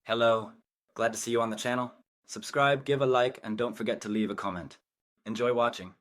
Hello, glad to see you on the channel. Subscribe, give a like, and don't forget to leave a comment. Enjoy watching.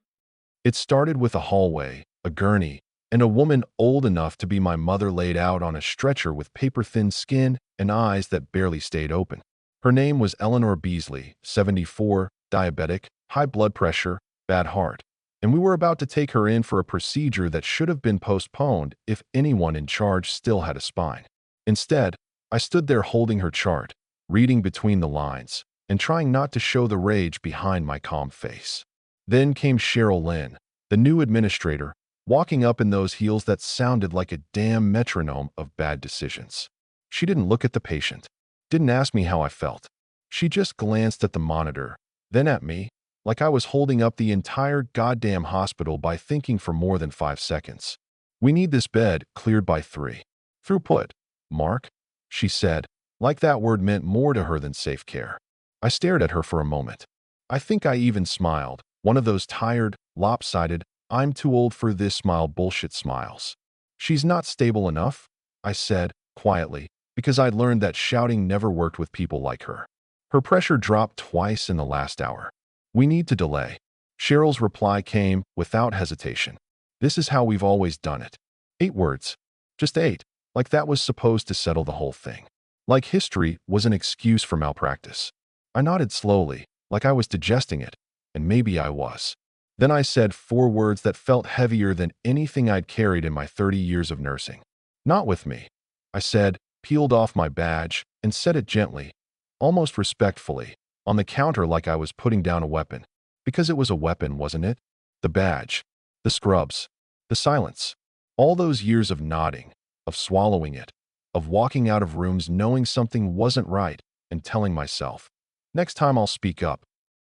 It started with a hallway, a gurney, and a woman old enough to be my mother laid out on a stretcher with paper-thin skin and eyes that barely stayed open. Her name was Eleanor Beasley, 74, diabetic, high blood pressure, bad heart. And we were about to take her in for a procedure that should have been postponed if anyone in charge still had a spine. Instead, I stood there holding her chart, reading between the lines, and trying not to show the rage behind my calm face. Then came Cheryl Lynn, the new administrator, walking up in those heels that sounded like a damn metronome of bad decisions. She didn't look at the patient, didn't ask me how I felt. She just glanced at the monitor, then at me, like I was holding up the entire goddamn hospital by thinking for more than 5 seconds. "We need this bed cleared by 3. Throughput, Mark," she said, like that word meant more to her than safe care. I stared at her for a moment. I think I even smiled, one of those tired, lopsided, I'm too old for this smile bullshit smiles. "She's not stable enough," I said, quietly, because I'd learned that shouting never worked with people like her. Her pressure dropped twice in the last hour. "We need to delay." Cheryl's reply came without hesitation. "This is how we've always done it." 8 words. Just 8. Like that was supposed to settle the whole thing. Like history was an excuse for malpractice. I nodded slowly, like I was digesting it, and maybe I was. Then I said 4 words that felt heavier than anything I'd carried in my 30 years of nursing. "Not with me." I said, peeled off my badge, and said it gently, almost respectfully, on the counter like I was putting down a weapon. Because it was a weapon, wasn't it? The badge, the scrubs, the silence. All those years of nodding, of swallowing it, of walking out of rooms knowing something wasn't right and telling myself, "Next time I'll speak up."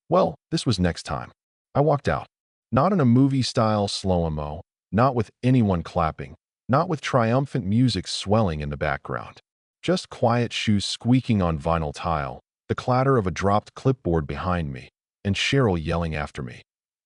Well, this was next time. I walked out. Not in a movie-style slow-mo, not with anyone clapping, not with triumphant music swelling in the background. Just quiet shoes squeaking on vinyl tile, the clatter of a dropped clipboard behind me, and Cheryl yelling after me,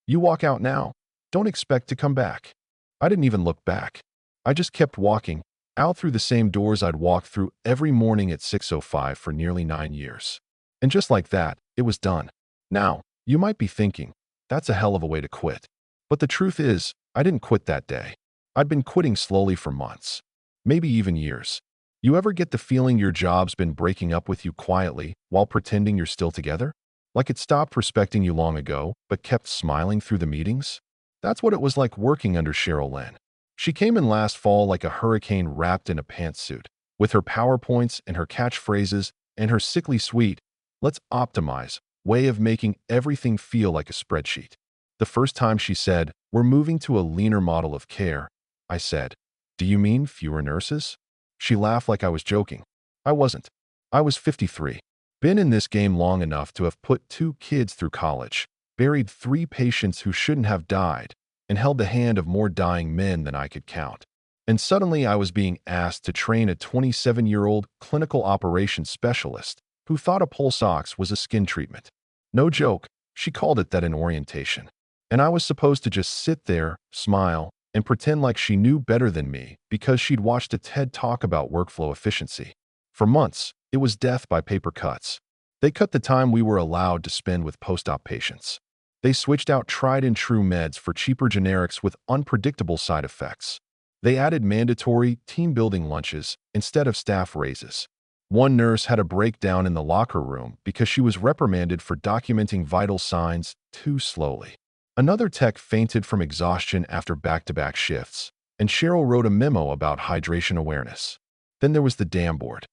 "You walk out now. Don't expect to come back." I didn't even look back. I just kept walking, out through the same doors I'd walked through every morning at 6:05 for nearly 9 years. And just like that, it was done. Now, you might be thinking, that's a hell of a way to quit. But the truth is, I didn't quit that day. I'd been quitting slowly for months, maybe even years. You ever get the feeling your job's been breaking up with you quietly while pretending you're still together? Like it stopped respecting you long ago, but kept smiling through the meetings? That's what it was like working under Cheryl Lynn. She came in last fall like a hurricane wrapped in a pantsuit, with her PowerPoints and her catchphrases and her sickly sweet, "Let's optimize," way of making everything feel like a spreadsheet. The first time she said, "We're moving to a leaner model of care," I said, "Do you mean fewer nurses?" She laughed like I was joking. I wasn't. I was 53. Been in this game long enough to have put 2 kids through college, buried 3 patients who shouldn't have died, and held the hand of more dying men than I could count. And suddenly I was being asked to train a 27-year-old clinical operations specialist who thought a pulse ox was a skin treatment. No joke, she called it that in orientation. And I was supposed to just sit there, smile, and pretend like she knew better than me because she'd watched a TED talk about workflow efficiency. For months, it was death by paper cuts. They cut the time we were allowed to spend with post-op patients. They switched out tried-and-true meds for cheaper generics with unpredictable side effects. They added mandatory team-building lunches instead of staff raises. One nurse had a breakdown in the locker room because she was reprimanded for documenting vital signs too slowly. Another tech fainted from exhaustion after back-to-back shifts, and Cheryl wrote a memo about hydration awareness. Then there was the damn board.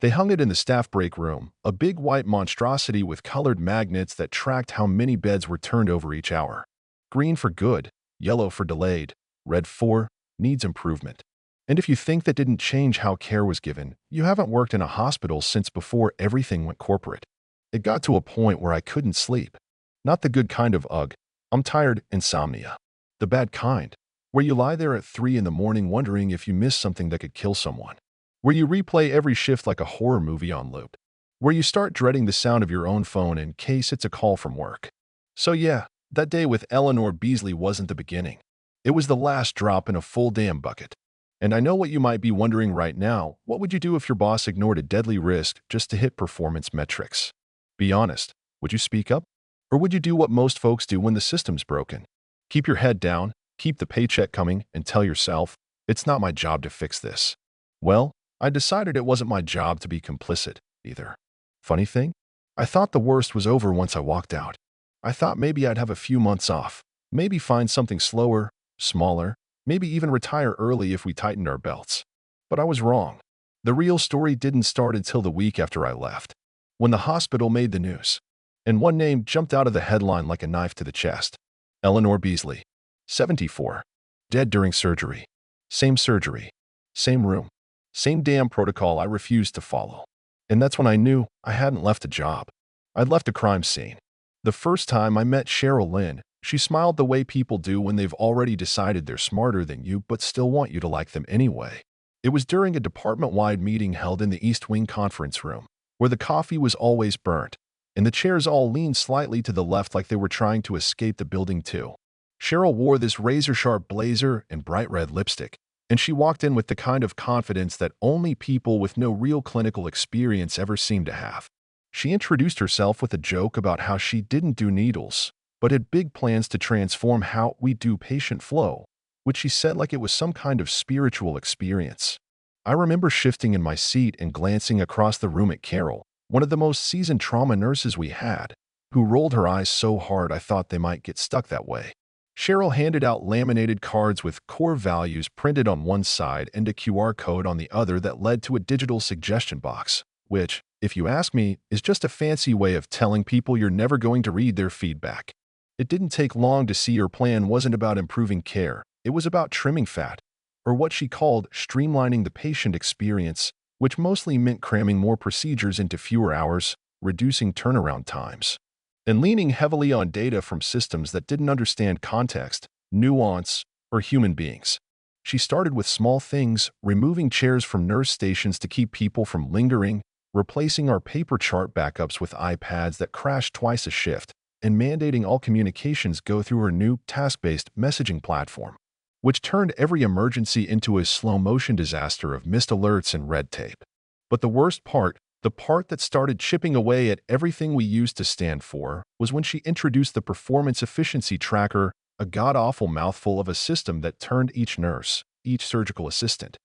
They hung it in the staff break room, a big white monstrosity with colored magnets that tracked how many beds were turned over each hour. Green for good, yellow for delayed, red for needs improvement. And if you think that didn't change how care was given, you haven't worked in a hospital since before everything went corporate. It got to a point where I couldn't sleep. Not the good kind of ugh, I'm tired insomnia. The bad kind, where you lie there at 3 in the morning wondering if you missed something that could kill someone. Where you replay every shift like a horror movie on loop. Where you start dreading the sound of your own phone in case it's a call from work. So yeah, that day with Eleanor Beasley wasn't the beginning. It was the last drop in a full damn bucket. And I know what you might be wondering right now. What would you do if your boss ignored a deadly risk just to hit performance metrics? Be honest. Would you speak up? Or would you do what most folks do when the system's broken? Keep your head down, keep the paycheck coming, and tell yourself, it's not my job to fix this. Well, I decided it wasn't my job to be complicit either. Funny thing? I thought the worst was over once I walked out. I thought maybe I'd have a few months off, maybe find something slower, smaller, maybe even retire early if we tightened our belts. But I was wrong. The real story didn't start until the week after I left, when the hospital made the news. And one name jumped out of the headline like a knife to the chest. Eleanor Beasley, 74, dead during surgery. Surgery, same room, same damn protocol I refused to follow. And that's when I knew I hadn't left a job. I'd left a crime scene. The first time I met Cheryl Lynn, she smiled the way people do when they've already decided they're smarter than you but still want you to like them anyway. It was during a department-wide meeting held in the East Wing conference room, where the coffee was always burnt, and the chairs all leaned slightly to the left like they were trying to escape the building too. Cheryl wore this razor-sharp blazer and bright red lipstick, and she walked in with the kind of confidence that only people with no real clinical experience ever seem to have. She introduced herself with a joke about how she didn't do needles, but had big plans to transform how we do patient flow, which she said like it was some kind of spiritual experience. I remember shifting in my seat and glancing across the room at Carol, one of the most seasoned trauma nurses we had, who rolled her eyes so hard I thought they might get stuck that way. Cheryl handed out laminated cards with core values printed on one side and a QR code on the other that led to a digital suggestion box, which, if you ask me, is just a fancy way of telling people you're never going to read their feedback. It didn't take long to see her plan wasn't about improving care, it was about trimming fat, or what she called streamlining the patient experience, which mostly meant cramming more procedures into fewer hours, reducing turnaround times, and leaning heavily on data from systems that didn't understand context, nuance, or human beings. She started with small things, removing chairs from nurse stations to keep people from lingering, replacing our paper chart backups with iPads that crashed twice a shift, and mandating all communications go through her new task-based messaging platform, which turned every emergency into a slow-motion disaster of missed alerts and red tape. But the worst part, the part that started chipping away at everything we used to stand for, was when she introduced the Performance Efficiency Tracker, a god-awful mouthful of a system that turned each nurse, each surgical assistant,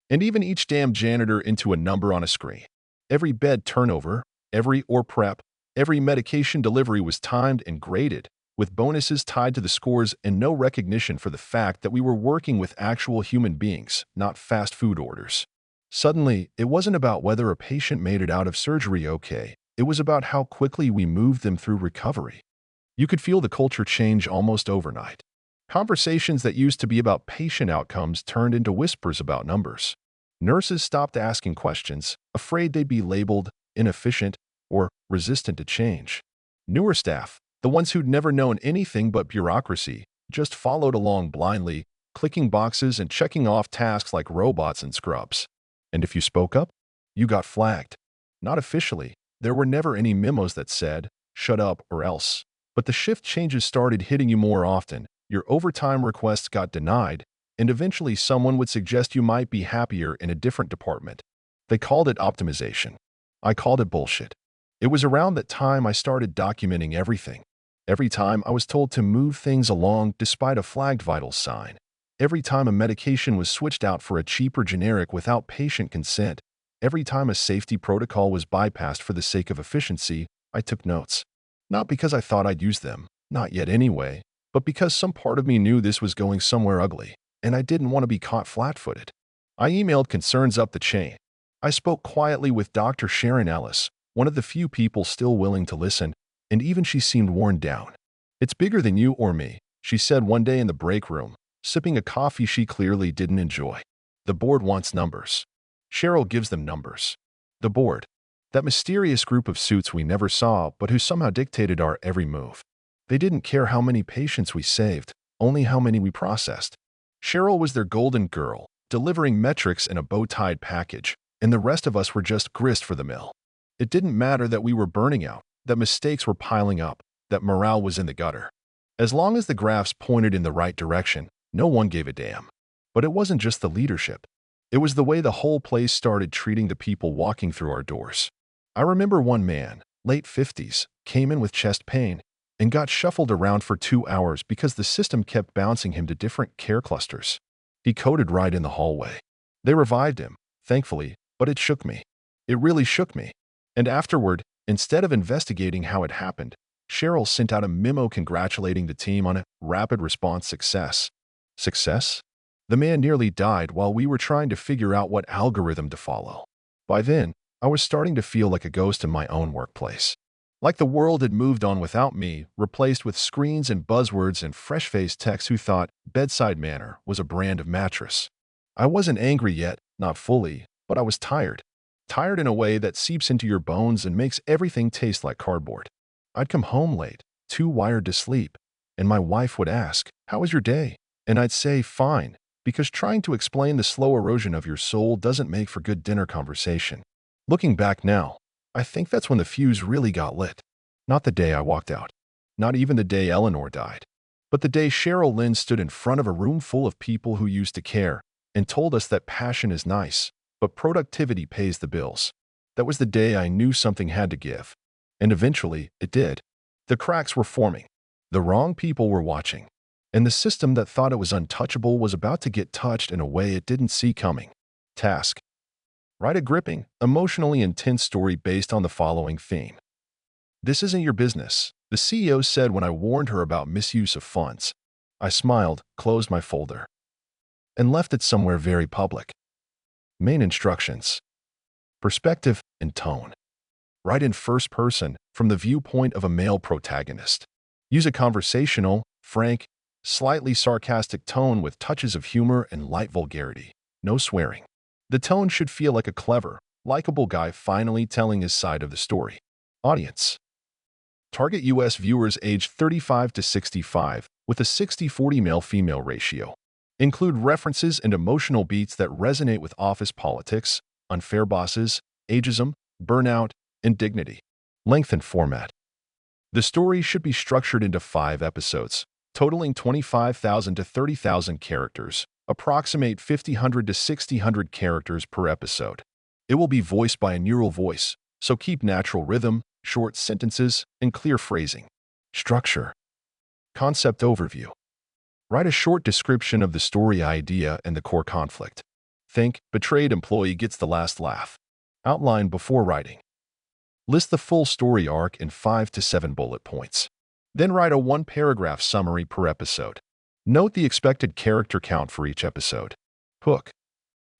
and even each damn janitor into a number on a screen. Every bed turnover, every OR prep, every medication delivery was timed and graded, with bonuses tied to the scores and no recognition for the fact that we were working with actual human beings, not fast food orders. Suddenly, it wasn't about whether a patient made it out of surgery okay, it was about how quickly we moved them through recovery. You could feel the culture change almost overnight. Conversations that used to be about patient outcomes turned into whispers about numbers. Nurses stopped asking questions, afraid they'd be labeled inefficient or resistant to change. Newer staff, the ones who'd never known anything but bureaucracy, just followed along blindly, clicking boxes and checking off tasks like robots and scrubs. And if you spoke up, you got flagged. Not officially. There were never any memos that said, shut up or else. But the shift changes started hitting you more often. Your overtime requests got denied, and eventually someone would suggest you might be happier in a different department. They called it optimization. I called it bullshit. It was around that time I started documenting everything. Every time I was told to move things along despite a flagged vital sign. Every time a medication was switched out for a cheaper generic without patient consent. Every time a safety protocol was bypassed for the sake of efficiency, I took notes. Not because I thought I'd use them, not yet anyway, but because some part of me knew this was going somewhere ugly, and I didn't want to be caught flat-footed. I emailed concerns up the chain. I spoke quietly with Dr. Sharon Ellis, one of the few people still willing to listen, and even she seemed worn down. It's bigger than you or me, she said one day in the break room, sipping a coffee she clearly didn't enjoy. The board wants numbers. Cheryl gives them numbers. The board. That mysterious group of suits we never saw but who somehow dictated our every move. They didn't care how many patients we saved, only how many we processed. Cheryl was their golden girl, delivering metrics in a bow-tied package, and the rest of us were just grist for the mill. It didn't matter that we were burning out, that mistakes were piling up, that morale was in the gutter. As long as the graphs pointed in the right direction, no one gave a damn. But it wasn't just the leadership. It was the way the whole place started treating the people walking through our doors. I remember one man, late 50s, came in with chest pain and got shuffled around for 2 hours because the system kept bouncing him to different care clusters. He coded right in the hallway. They revived him, thankfully, but it shook me. It really shook me. And afterward, instead of investigating how it happened, Cheryl sent out a memo congratulating the team on a rapid response success. Success? The man nearly died while we were trying to figure out what algorithm to follow. By then, I was starting to feel like a ghost in my own workplace. Like the world had moved on without me, replaced with screens and buzzwords and fresh-faced techs who thought bedside manner was a brand of mattress. I wasn't angry yet, not fully, but I was tired. Tired in a way that seeps into your bones and makes everything taste like cardboard. I'd come home late, too wired to sleep, and my wife would ask, "How was your day?" And I'd say, "Fine," because trying to explain the slow erosion of your soul doesn't make for good dinner conversation. Looking back now, I think that's when the fuse really got lit. Not the day I walked out. Not even the day Eleanor died. But the day Cheryl Lynn stood in front of a room full of people who used to care and told us that passion is nice, but productivity pays the bills. That was the day I knew something had to give. And eventually, it did. The cracks were forming. The wrong people were watching. And the system that thought it was untouchable was about to get touched in a way it didn't see coming. Task. Write a gripping, emotionally intense story based on the following theme. "This isn't your business," the CEO said when I warned her about misuse of funds. I smiled, closed my folder, and left it somewhere very public. Main instructions. Perspective and tone. Write in first person, from the viewpoint of a male protagonist. Use a conversational, frank, slightly sarcastic tone with touches of humor and light vulgarity. No swearing. The tone should feel like a clever, likable guy finally telling his side of the story. Audience. Target U.S. viewers aged 35 to 65 with a 60-40 male-female ratio. Include references and emotional beats that resonate with office politics, unfair bosses, ageism, burnout, and dignity. Length and format. The story should be structured into 5 episodes, totaling 25,000 to 30,000 characters. Approximate 500 to 600 characters per episode. It will be voiced by a neural voice, so keep natural rhythm, short sentences, and clear phrasing. Structure. Concept overview. Write a short description of the story idea and the core conflict. Think, betrayed employee gets the last laugh. Outline before writing. List the full story arc in 5 to 7 bullet points. Then write a 1-paragraph summary per episode. Note the expected character count for each episode. Hook.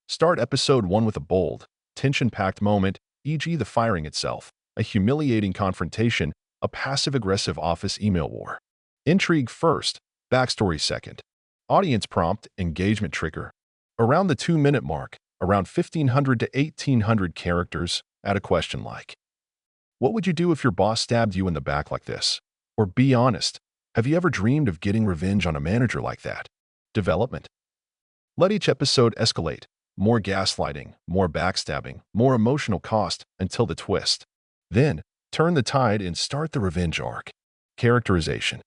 Start episode 1 with a bold, tension-packed moment, e.g. the firing itself, a humiliating confrontation, a passive-aggressive office email war. Intrigue first, backstory second. Audience prompt, engagement trigger. Around the 2-minute mark, around 1,500 to 1,800 characters, add a question like, "What would you do if your boss stabbed you in the back like this?" Or "Be honest. Have you ever dreamed of getting revenge on a manager like that?" Development. Let each episode escalate. More gaslighting, more backstabbing, more emotional cost until the twist. Then, turn the tide and start the revenge arc. Characterization.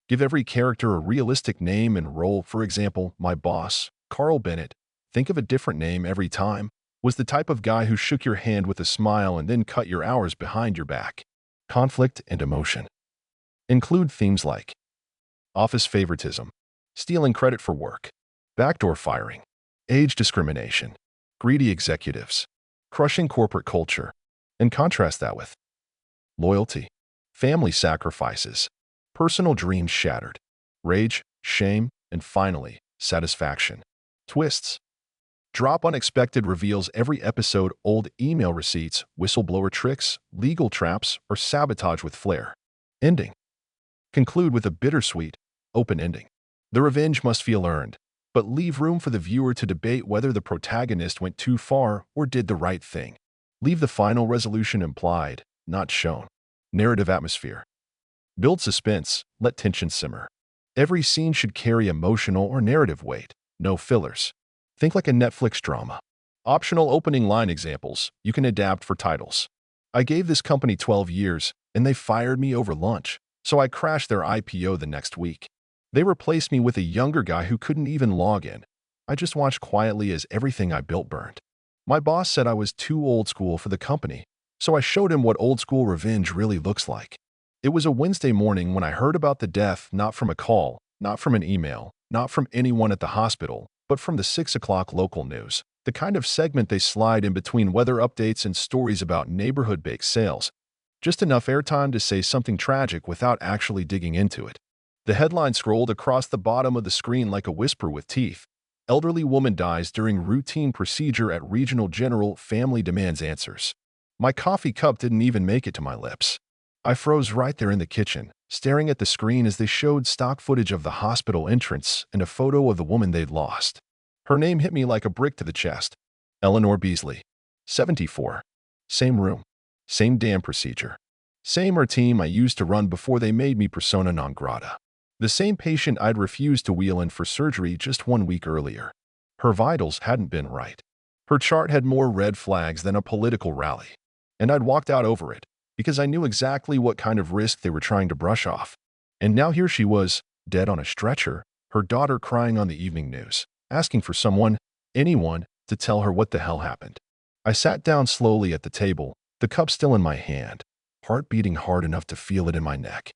Give every character a realistic name and role. For example, my boss, Carl Bennett, think of a different name every time, was the type of guy who shook your hand with a smile and then cut your hours behind your back. Conflict and emotion. Include themes like office favoritism, stealing credit for work, backdoor firing, age discrimination, greedy executives, crushing corporate culture, and contrast that with loyalty, family sacrifices, personal dreams shattered, rage, shame, and finally, satisfaction. Twists. Drop unexpected reveals every episode, old email receipts, whistleblower tricks, legal traps, or sabotage with flair. Ending. Conclude with a bittersweet, open ending. The revenge must feel earned, but leave room for the viewer to debate whether the protagonist went too far or did the right thing. Leave the final resolution implied, not shown. Narrative atmosphere. Build suspense, let tension simmer. Every scene should carry emotional or narrative weight, no fillers. Think like a Netflix drama. Optional opening line examples you can adapt for titles. "I gave this company 12 years, and they fired me over lunch. So I crashed their IPO the next week. They replaced me with a younger guy who couldn't even log in. I just watched quietly as everything I built burned. My boss said I was too old school for the company, so I showed him what old school revenge really looks like. It was a Wednesday morning when I heard about the death, not from a call, not from an email, not from anyone at the hospital, but from the 6 o'clock local news, the kind of segment they slide in between weather updates and stories about neighborhood bake sales. Just enough airtime to say something tragic without actually digging into it. The headline scrolled across the bottom of the screen like a whisper with teeth. Elderly woman dies during routine procedure at Regional General, family demands answers. My coffee cup didn't even make it to my lips. I froze right there in the kitchen, staring at the screen as they showed stock footage of the hospital entrance and a photo of the woman they'd lost. Her name hit me like a brick to the chest. Eleanor Beasley. 74. Same room. Same damn procedure. Same team I used to run before they made me persona non grata. The same patient I'd refused to wheel in for surgery just 1 week earlier. Her vitals hadn't been right. Her chart had more red flags than a political rally. And I'd walked out over it, because I knew exactly what kind of risk they were trying to brush off. And now here she was, dead on a stretcher, her daughter crying on the evening news, asking for someone, anyone, to tell her what the hell happened. I sat down slowly at the table, the cup still in my hand, heart beating hard enough to feel it in my neck.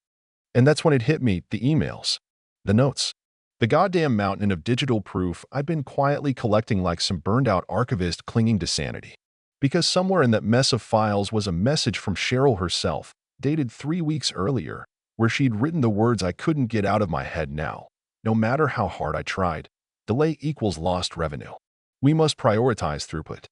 And that's when it hit me, the emails, the notes, the goddamn mountain of digital proof I'd been quietly collecting like some burned-out archivist clinging to sanity. Because somewhere in that mess of files was a message from Cheryl herself, dated 3 weeks earlier, where she'd written the words I couldn't get out of my head now. No matter how hard I tried, delay equals lost revenue. We must prioritize throughput.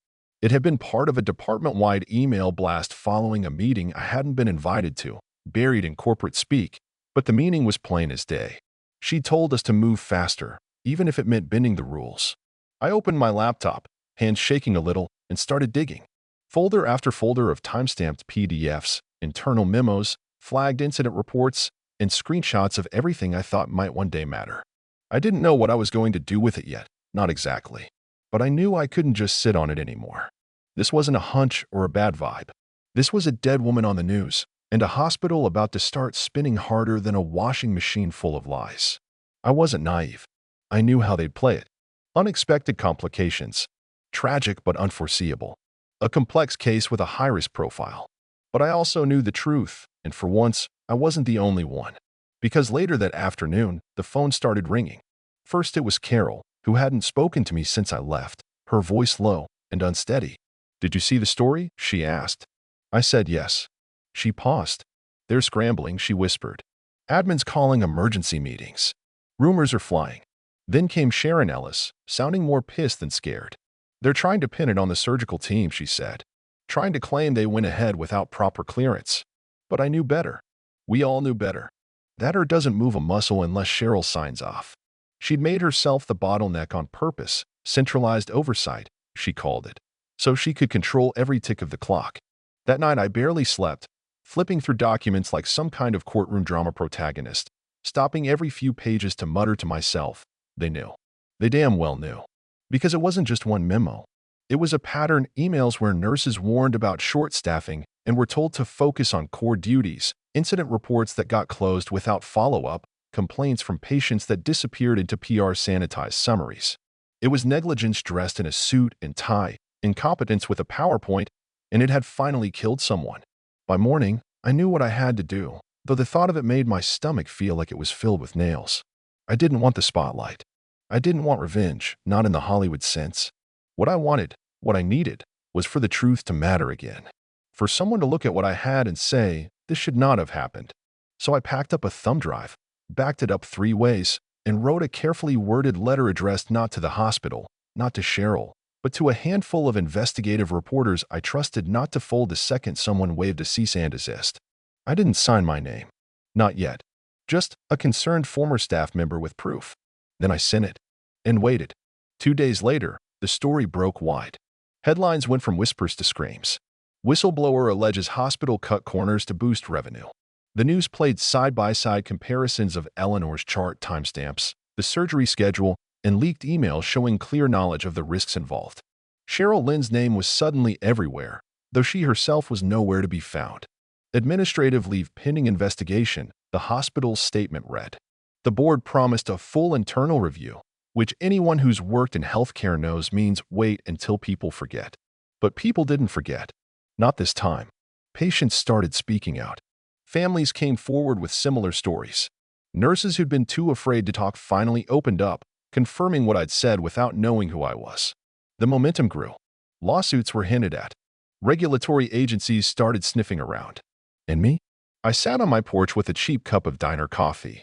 It had been part of a department-wide email blast following a meeting I hadn't been invited to, buried in corporate speak, but the meaning was plain as day. She told us to move faster, even if it meant bending the rules. I opened my laptop, hands shaking a little, and started digging. Folder after folder of timestamped PDFs, internal memos, flagged incident reports, and screenshots of everything I thought might one day matter. I didn't know what I was going to do with it yet, not exactly. But I knew I couldn't just sit on it anymore. This wasn't a hunch or a bad vibe. This was a dead woman on the news, and a hospital about to start spinning harder than a washing machine full of lies. I wasn't naive. I knew how they'd play it. Unexpected complications. Tragic but unforeseeable. A complex case with a high-risk profile. But I also knew the truth, and for once, I wasn't the only one. Because later that afternoon, the phone started ringing. First it was Carol, who hadn't spoken to me since I left, her voice low and unsteady. "Did you see the story?" she asked. I said yes. She paused. "They're scrambling," she whispered. "Admin's calling emergency meetings. Rumors are flying." Then came Sharon Ellis, sounding more pissed than scared. "They're trying to pin it on the surgical team," she said. "Trying to claim they went ahead without proper clearance." But I knew better. We all knew better. That doesn't move a muscle unless Cheryl signs off. She'd made herself the bottleneck on purpose, centralized oversight, she called it, so she could control every tick of the clock. That night I barely slept, flipping through documents like some kind of courtroom drama protagonist, stopping every few pages to mutter to myself, they knew. They damn well knew. Because it wasn't just one memo. It was a pattern, emails where nurses warned about short staffing and were told to focus on core duties, incident reports that got closed without follow-up, complaints from patients that disappeared into PR sanitized summaries. It was negligence dressed in a suit and tie, incompetence with a PowerPoint, and it had finally killed someone. By morning, I knew what I had to do, though the thought of it made my stomach feel like it was filled with nails. I didn't want the spotlight. I didn't want revenge, not in the Hollywood sense. What I wanted, what I needed, was for the truth to matter again. For someone to look at what I had and say, this should not have happened. So I packed up a thumb drive, backed it up 3 ways, and wrote a carefully worded letter addressed not to the hospital, not to Cheryl, but to a handful of investigative reporters I trusted not to fold the second someone waved a cease and desist. I didn't sign my name. Not yet. Just a concerned former staff member with proof. Then I sent it. And waited. 2 days later, the story broke wide. Headlines went from whispers to screams. Whistleblower alleges hospital cut corners to boost revenue. The news played side-by-side comparisons of Eleanor's chart timestamps, the surgery schedule, and leaked emails showing clear knowledge of the risks involved. Cheryl Lynn's name was suddenly everywhere, though she herself was nowhere to be found. Administrative leave pending investigation, the hospital's statement read. The board promised a full internal review, which anyone who's worked in healthcare knows means wait until people forget. But people didn't forget. Not this time. Patients started speaking out. Families came forward with similar stories. Nurses who'd been too afraid to talk finally opened up, confirming what I'd said without knowing who I was. The momentum grew. Lawsuits were hinted at. Regulatory agencies started sniffing around. And me? I sat on my porch with a cheap cup of diner coffee,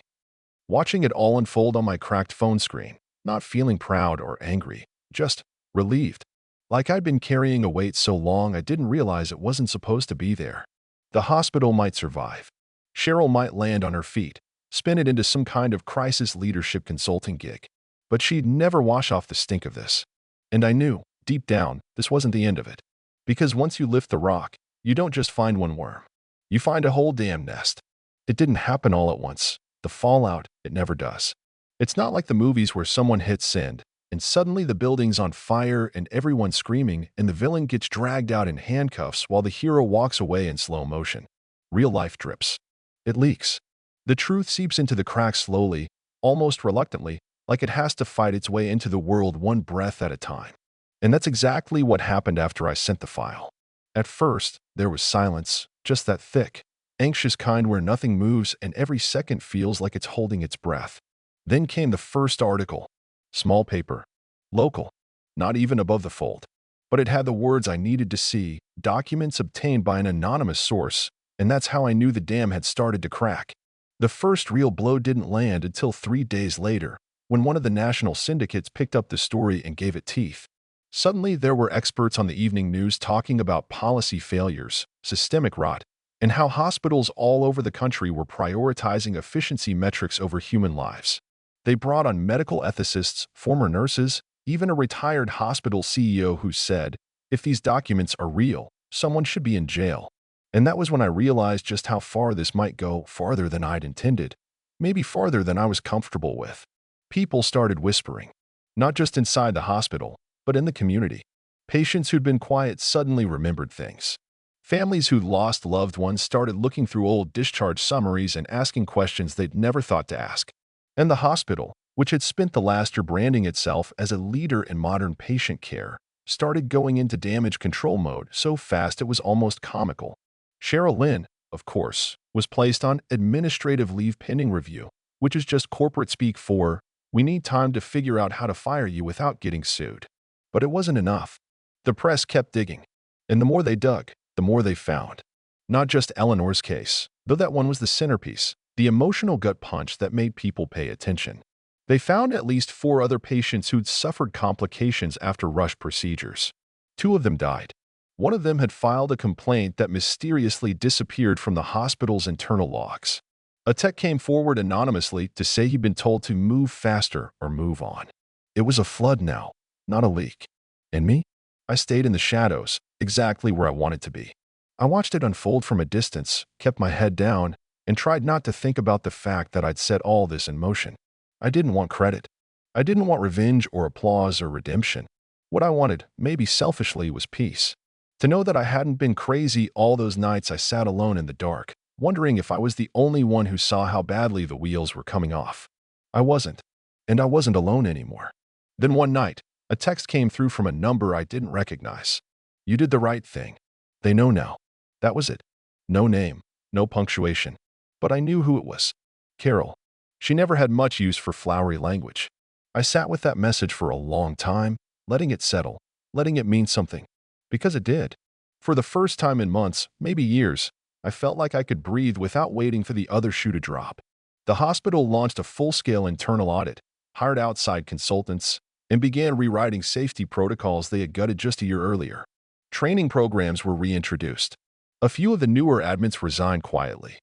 watching it all unfold on my cracked phone screen, not feeling proud or angry, just relieved. Like I'd been carrying a weight so long I didn't realize it wasn't supposed to be there. The hospital might survive. Cheryl might land on her feet, spin it into some kind of crisis leadership consulting gig. But she'd never wash off the stink of this. And I knew, deep down, this wasn't the end of it. Because once you lift the rock, you don't just find one worm. You find a whole damn nest. It didn't happen all at once. The fallout, it never does. It's not like the movies where someone hits send, and suddenly the building's on fire and everyone's screaming and the villain gets dragged out in handcuffs while the hero walks away in slow motion. Real life drips. It leaks. The truth seeps into the cracks slowly, almost reluctantly, like it has to fight its way into the world one breath at a time. And that's exactly what happened after I sent the file. At first, there was silence, just that thick, anxious kind where nothing moves and every second feels like it's holding its breath. Then came the first article. Small paper. Local. Not even above the fold. But it had the words I needed to see, documents obtained by an anonymous source, and that's how I knew the dam had started to crack. The first real blow didn't land until 3 days later, when one of the national syndicates picked up the story and gave it teeth. Suddenly, there were experts on the evening news talking about policy failures, systemic rot, and how hospitals all over the country were prioritizing efficiency metrics over human lives. They brought on medical ethicists, former nurses, even a retired hospital CEO who said, if these documents are real, someone should be in jail. And that was when I realized just how far this might go, farther than I'd intended, maybe farther than I was comfortable with. People started whispering, not just inside the hospital, but in the community. Patients who'd been quiet suddenly remembered things. Families who'd lost loved ones started looking through old discharge summaries and asking questions they'd never thought to ask. And the hospital, which had spent the last year branding itself as a leader in modern patient care, started going into damage control mode so fast it was almost comical. Cheryl Lynn, of course, was placed on administrative leave pending review, which is just corporate speak for, we need time to figure out how to fire you without getting sued. But it wasn't enough. The press kept digging, and the more they dug, the more they found. Not just Eleanor's case, though that one was the centerpiece, the emotional gut punch that made people pay attention. They found at least 4 other patients who'd suffered complications after rush procedures. 2 of them died. One of them had filed a complaint that mysteriously disappeared from the hospital's internal logs. A tech came forward anonymously to say he'd been told to move faster or move on. It was a flood now, not a leak. And me? I stayed in the shadows, exactly where I wanted to be. I watched it unfold from a distance, kept my head down, and tried not to think about the fact that I'd set all this in motion. I didn't want credit. I didn't want revenge or applause or redemption. What I wanted, maybe selfishly, was peace. To know that I hadn't been crazy all those nights I sat alone in the dark, wondering if I was the only one who saw how badly the wheels were coming off. I wasn't. And I wasn't alone anymore. Then one night, a text came through from a number I didn't recognize. You did the right thing. They know now. That was it. No name, no punctuation. But I knew who it was. Carol. She never had much use for flowery language. I sat with that message for a long time, letting it settle, letting it mean something. Because it did. For the first time in months, maybe years, I felt like I could breathe without waiting for the other shoe to drop. The hospital launched a full-scale internal audit, hired outside consultants, and began rewriting safety protocols they had gutted just a year earlier. Training programs were reintroduced. A few of the newer admins resigned quietly,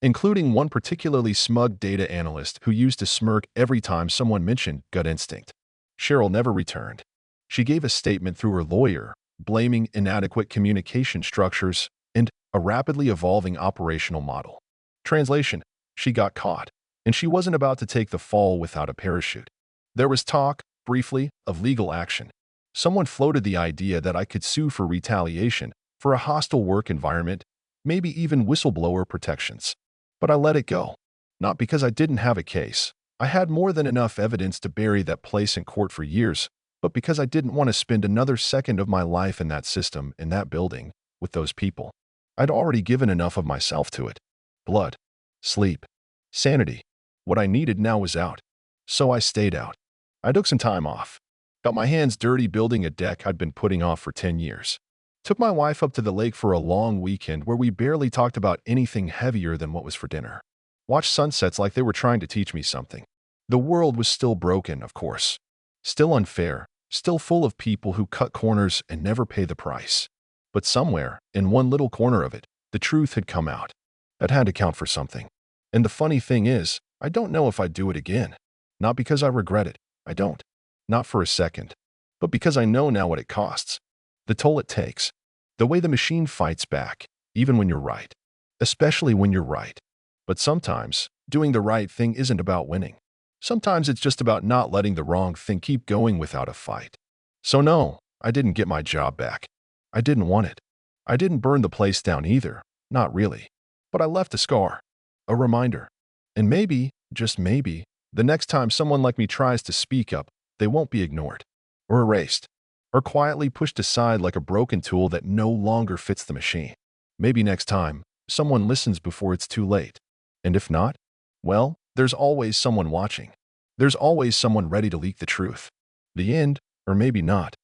including one particularly smug data analyst who used to smirk every time someone mentioned gut instinct. Cheryl never returned. She gave a statement through her lawyer, blaming inadequate communication structures and a rapidly evolving operational model. Translation: she got caught, and she wasn't about to take the fall without a parachute. There was talk, briefly, of legal action. Someone floated the idea that I could sue for retaliation, for a hostile work environment, maybe even whistleblower protections. But I let it go. Not because I didn't have a case, I had more than enough evidence to bury that place in court for years, but because I didn't want to spend another second of my life in that system, in that building, with those people, I'd already given enough of myself to it. Blood, sleep, sanity. What I needed now was out. So I stayed out. I took some time off. Got my hands dirty building a deck I'd been putting off for 10 years. Took my wife up to the lake for a long weekend where we barely talked about anything heavier than what was for dinner. Watched sunsets like they were trying to teach me something. The world was still broken, of course. Still unfair. Still full of people who cut corners and never pay the price. But somewhere, in one little corner of it, the truth had come out. That had to count for something. And the funny thing is, I don't know if I'd do it again. Not because I regret it. I don't. Not for a second. But because I know now what it costs. The toll it takes. The way the machine fights back, even when you're right. Especially when you're right. But sometimes, doing the right thing isn't about winning. Sometimes it's just about not letting the wrong thing keep going without a fight. So no, I didn't get my job back. I didn't want it. I didn't burn the place down either. Not really. But I left a scar. A reminder. And maybe, just maybe, the next time someone like me tries to speak up, they won't be ignored. Or erased. Or quietly pushed aside like a broken tool that no longer fits the machine. Maybe next time, someone listens before it's too late. And if not, well, there's always someone watching. There's always someone ready to leak the truth. The end, or maybe not.